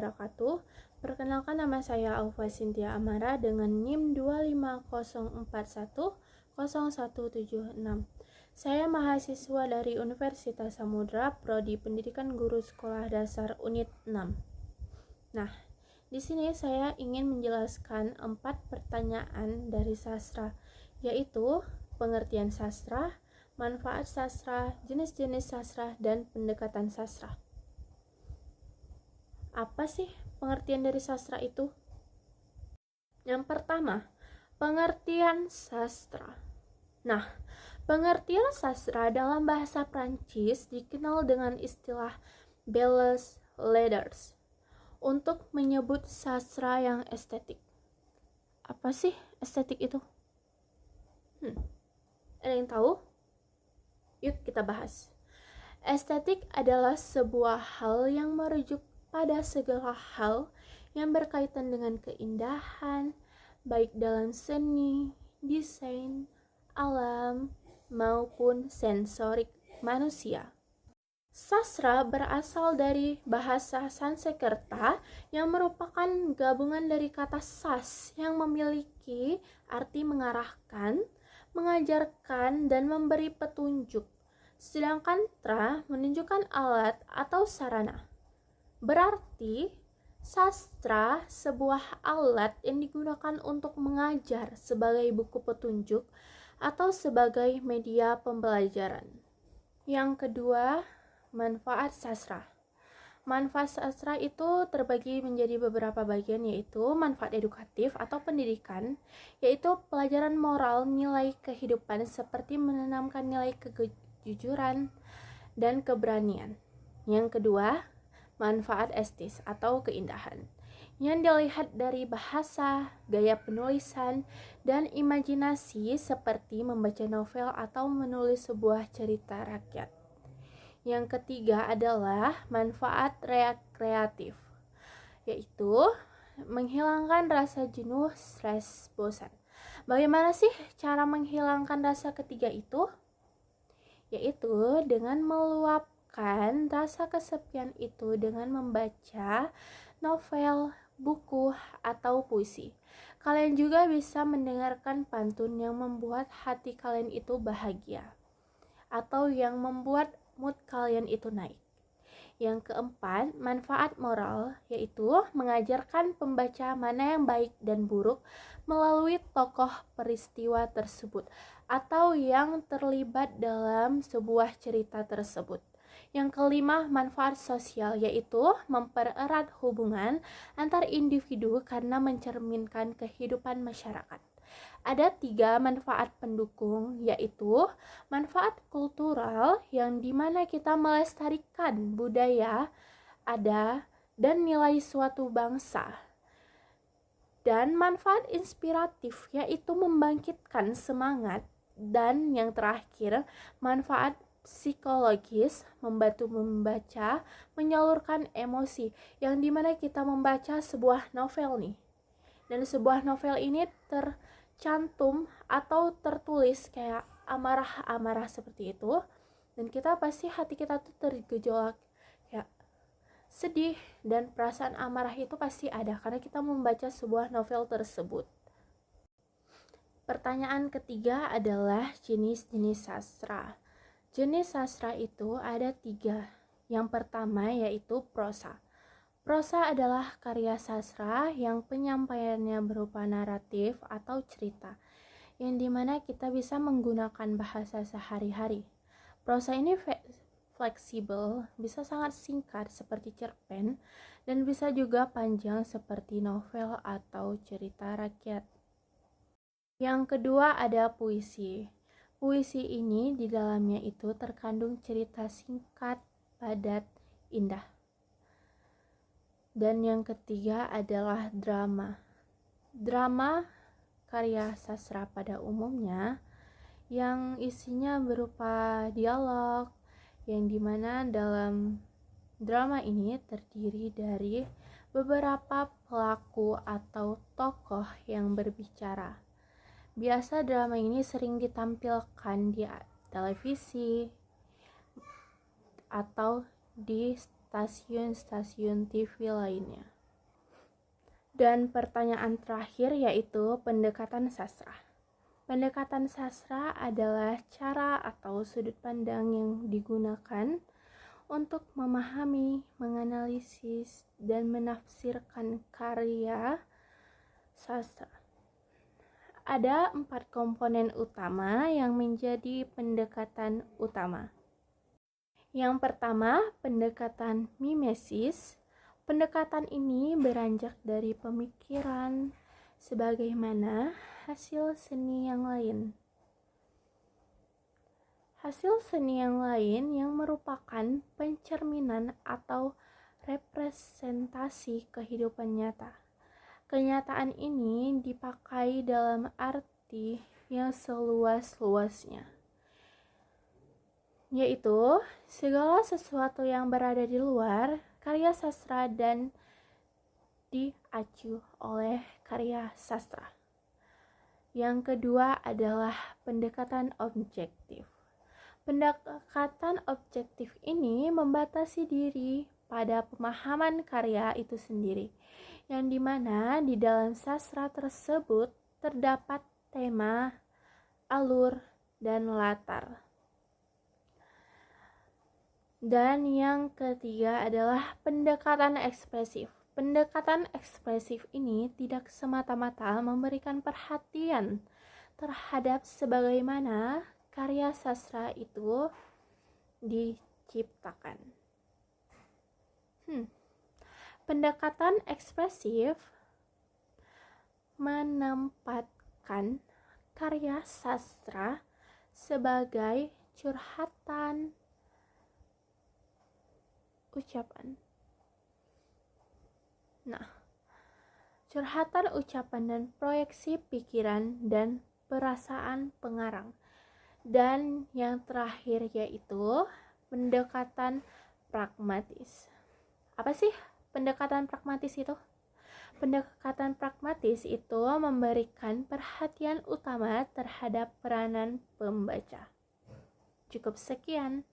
wabarakatuh. Perkenalkan, nama saya Aufa Cynthia Amara dengan NIM 250410176. Saya mahasiswa dari Universitas Samudra, Prodi Pendidikan Guru Sekolah Dasar Unit 6. Nah, di sini saya ingin menjelaskan 4 pertanyaan dari sastra, yaitu pengertian sastra, manfaat sastra, jenis-jenis sastra, dan pendekatan sastra. Apa sih pengertian dari sastra itu? Yang pertama, pengertian sastra. Nah, pengertian sastra dalam bahasa Prancis dikenal dengan istilah belles lettres untuk menyebut sastra yang estetik. Apa sih estetik itu? Ada yang tahu? Yuk kita bahas. Estetik adalah sebuah hal yang merujuk pada segala hal yang berkaitan dengan keindahan, baik dalam seni, desain, alam, maupun sensorik manusia. Sastra berasal dari bahasa Sanskerta yang merupakan gabungan dari kata sas yang memiliki arti mengarahkan, mengajarkan, dan memberi petunjuk. Sedangkan tra menunjukkan alat atau sarana. Berarti sastra sebuah alat yang digunakan untuk mengajar sebagai buku petunjuk atau sebagai media pembelajaran. Yang kedua, manfaat sastra. Manfaat sastra itu terbagi menjadi beberapa bagian, yaitu manfaat edukatif atau pendidikan, yaitu pelajaran moral, nilai kehidupan seperti menanamkan nilai kejujuran dan keberanian. Yang kedua, manfaat estetis atau keindahan yang dilihat dari bahasa, gaya penulisan, dan imajinasi seperti membaca novel atau menulis sebuah cerita rakyat. Yang ketiga adalah manfaat rekreatif, yaitu menghilangkan rasa jenuh, stres, bosan. Bagaimana sih cara menghilangkan rasa ketiga itu? Yaitu dengan meluapkan rasa kesepian itu dengan membaca novel, buku, atau puisi. Kalian juga bisa mendengarkan pantun yang membuat hati kalian itu bahagia atau yang membuat mood kalian itu naik. Yang keempat, manfaat moral, yaitu mengajarkan pembaca mana yang baik dan buruk melalui tokoh peristiwa tersebut atau yang terlibat dalam sebuah cerita tersebut. Yang kelima, manfaat sosial, yaitu mempererat hubungan antar individu karena mencerminkan kehidupan masyarakat. Ada 3 manfaat pendukung, yaitu manfaat kultural yang dimana kita melestarikan budaya, adat, dan nilai suatu bangsa. Dan manfaat inspiratif, yaitu membangkitkan semangat. Dan yang terakhir, manfaat psikologis, membantu membaca, menyalurkan emosi, yang dimana kita membaca sebuah novel nih. Dan sebuah novel ini tercantum atau tertulis kayak amarah-amarah seperti itu, dan kita pasti hati kita tuh tergejolak kayak sedih, dan perasaan amarah itu pasti ada karena kita membaca sebuah novel tersebut. Pertanyaan ketiga adalah jenis-jenis sastra. Jenis sastra itu ada 3. Yang pertama yaitu prosa. Prosa adalah karya sastra yang penyampaiannya berupa naratif atau cerita, yang dimana kita bisa menggunakan bahasa sehari-hari. Prosa ini fleksibel, bisa sangat singkat seperti cerpen, dan bisa juga panjang seperti novel atau cerita rakyat. Yang kedua ada puisi. Puisi ini di dalamnya itu terkandung cerita singkat, padat, indah. Dan yang ketiga adalah drama. Drama karya sastra pada umumnya yang isinya berupa dialog, yang dimana dalam drama ini terdiri dari beberapa pelaku atau tokoh yang berbicara. Biasa drama ini sering ditampilkan di televisi atau di stasiun-stasiun TV lainnya. Dan pertanyaan terakhir yaitu pendekatan sastra. Pendekatan sastra adalah cara atau sudut pandang yang digunakan untuk memahami, menganalisis, dan menafsirkan karya sastra. Ada 4 komponen utama yang menjadi pendekatan utama. Yang pertama, pendekatan mimesis. Pendekatan ini beranjak dari pemikiran sebagaimana hasil seni yang lain. Hasil seni yang lain yang merupakan pencerminan atau representasi kehidupan nyata. Kenyataan ini dipakai dalam arti yang seluas-luasnya, yaitu segala sesuatu yang berada di luar karya sastra dan diacu oleh karya sastra. Yang kedua adalah pendekatan objektif. Pendekatan objektif ini membatasi diri pada pemahaman karya itu sendiri, yang dimana di dalam sastra tersebut terdapat tema, alur, dan latar. Dan yang ketiga adalah pendekatan ekspresif. Pendekatan ekspresif ini tidak semata-mata memberikan perhatian terhadap sebagaimana karya sastra itu diciptakan. Pendekatan ekspresif menempatkan karya sastra sebagai curhatan ucapan. Curhatan ucapan dan proyeksi pikiran dan perasaan pengarang. Dan yang terakhir yaitu pendekatan pragmatis. Apa sih pendekatan pragmatis itu? Pendekatan pragmatis itu memberikan perhatian utama terhadap peranan pembaca. Cukup sekian.